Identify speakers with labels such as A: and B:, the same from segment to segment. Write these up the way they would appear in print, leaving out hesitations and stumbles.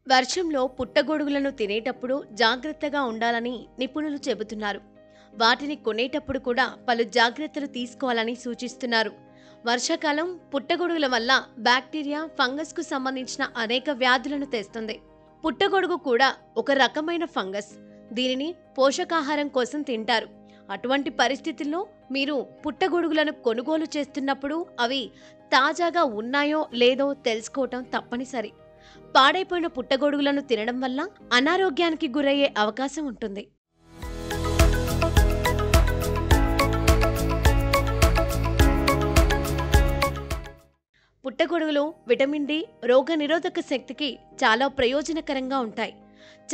A: వర్షంలో పుట్టగొడుగులను తినేటప్పుడు జాగ్రత్తగా ఉండాలని నిపుణులు చెబుతున్నారు. వాటిని కొనేటప్పుడు కూడా పలు జాగ్రత్తలు తీసుకోవాలని సూచిస్తున్నారు. వర్షాకాలం పుట్టగొడుగుల వల్ల బ్యాక్టీరియా, ఫంగస్కు సంబంధించిన అనేక వ్యాధులను తెస్తుంది. పుట్టగొడుగు కూడా ఒక రకమైన ఫంగస్. దీనిని పోషకాహారం కోసం తింటారు. అటువంటి పరిస్థితుల్లో మీరు పుట్టగొడుగులను కొనుగోలు చేస్తున్నప్పుడు అవి తాజాగా ఉన్నాయో లేదో తెలుసుకోవటం తప్పనిసరి. పాడైపోయిన పుట్టగొడుగులను తినడం వల్ల అనారోగ్యానికి గురయ్యే అవకాశం ఉంటుంది. పుట్టగొడుగులు విటమిన్ డి, రోగనిరోధక శక్తికి చాలా ప్రయోజనకరంగా ఉంటాయి.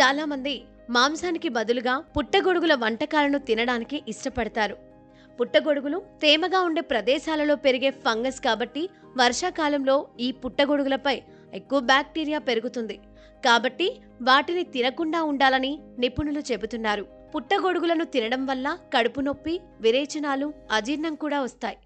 A: చాలామంది మాంసానికి బదులుగా పుట్టగొడుగుల వంటకాలను తినడానికి ఇష్టపడతారు. పుట్టగొడుగులు తేమగా ఉండే ప్రదేశాలలో పెరిగే ఫంగస్ కాబట్టి వర్షాకాలంలో ఈ పుట్టగొడుగులపై ఎక్కువ బ్యాక్టీరియా పెరుగుతుంది. కాబట్టి వాటిని తినకుండా ఉండాలని నిపుణులు చెబుతున్నారు. పుట్టగొడుగులను తినడం వల్ల కడుపు నొప్పి, విరేచనాలు, అజీర్ణం కూడా వస్తాయి.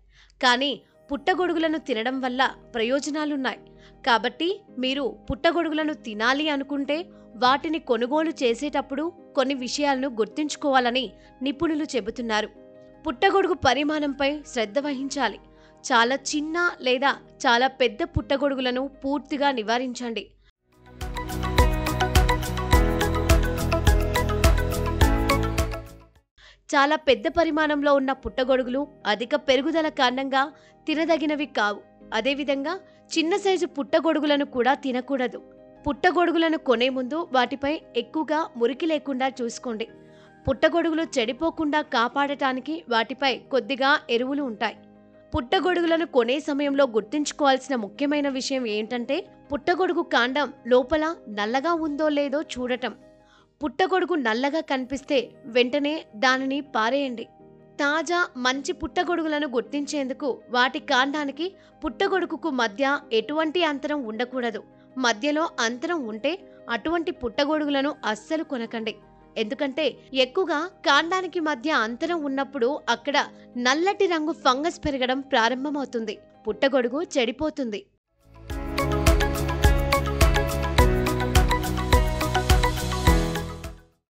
A: కానీ పుట్టగొడుగులను తినడం వల్ల ప్రయోజనాలున్నాయి. కాబట్టి మీరు పుట్టగొడుగులను తినాలి అనుకుంటే వాటిని కొనుగోలు చేసేటప్పుడు కొన్ని విషయాలను గుర్తుంచుకోవాలని నిపుణులు చెబుతున్నారు. పుట్టగొడుగు పరిమాణంపై శ్రద్ధ వహించాలి. చాలా చిన్న లేదా చాలా పెద్ద పుట్టగొడుగులను పూర్తిగా నివారించండి. చాలా పెద్ద పరిమాణంలో ఉన్న పుట్టగొడుగులు అధిక పెరుగుదల కారణంగా తినదగినవి కావు. అదేవిధంగా చిన్న సైజు పుట్టగొడుగులను కూడా తినకూడదు. పుట్టగొడుగులను కొనే ముందు వాటిపై ఎక్కువగా మురికి లేకుండా చూసుకోండి. పుట్టగొడుగులు చెడిపోకుండా కాపాడటానికి వాటిపై కొద్దిగా ఎరువులు ఉంటాయి. పుట్టగొడుగులను కొనే సమయంలో గుర్తుంచుకోవాల్సిన ముఖ్యమైన విషయం ఏంటంటే పుట్టగొడుగు కాండం లోపల నల్లగా ఉందో లేదో చూడటం. పుట్టగొడుగు నల్లగా కనిపిస్తే వెంటనే దానిని పారేయండి. తాజా మంచి పుట్టగొడుగులను గుర్తించేందుకు వాటి కాండానికి పుట్టగొడుగుకు మధ్య ఎటువంటి అంతరం ఉండకూడదు. మధ్యలో అంతరం ఉంటే అటువంటి పుట్టగొడుగులను అస్సలు కొనకండి. ఎందుకంటే ఎక్కువగా కాండానికి మధ్య అంతరం ఉన్నప్పుడు అక్కడ నల్లటి రంగు ఫంగస్ పెరగడం ప్రారంభమవుతుంది. పుట్టగొడుగు చెడిపోతుంది.